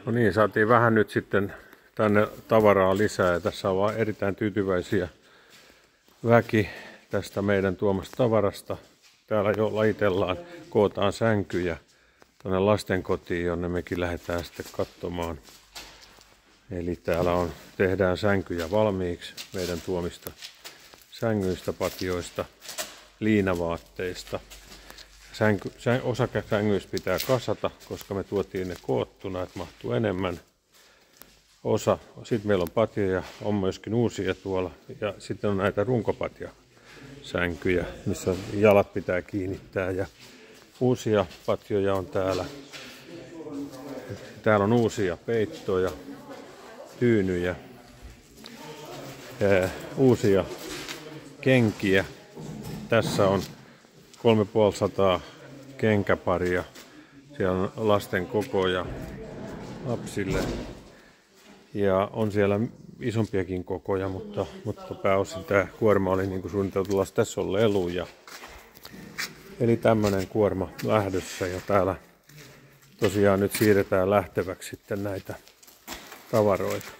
No niin, saatiin vähän nyt sitten tänne tavaraa lisää ja tässä on vaan erittäin tyytyväisiä väki tästä meidän tuomasta tavarasta. Täällä jo lajitellaan, kootaan sänkyjä tuonne lastenkotiin, jonne mekin lähdetään sitten katsomaan. Eli täällä tehdään sänkyjä valmiiksi meidän tuomista sängyistä, patioista, liinavaatteista. Osa sängyistä pitää kasata, koska me tuotiin ne koottuna, että mahtuu enemmän. Sitten meillä on patjoja, on myöskin uusia tuolla. Ja sitten on näitä runkopatjasänkyjä, missä jalat pitää kiinnittää. Ja uusia patjoja on täällä. Täällä on uusia peittoja, tyynyjä, uusia kenkiä. Tässä on 350 kenkäparia. Siellä on lasten kokoja lapsille. Ja on siellä isompiakin kokoja, mutta pääosin tämä kuorma oli niin kuin suunniteltu. Tässä on leluja. Eli tämmöinen kuorma lähdössä ja täällä tosiaan nyt siirretään lähteväksi sitten näitä tavaroita.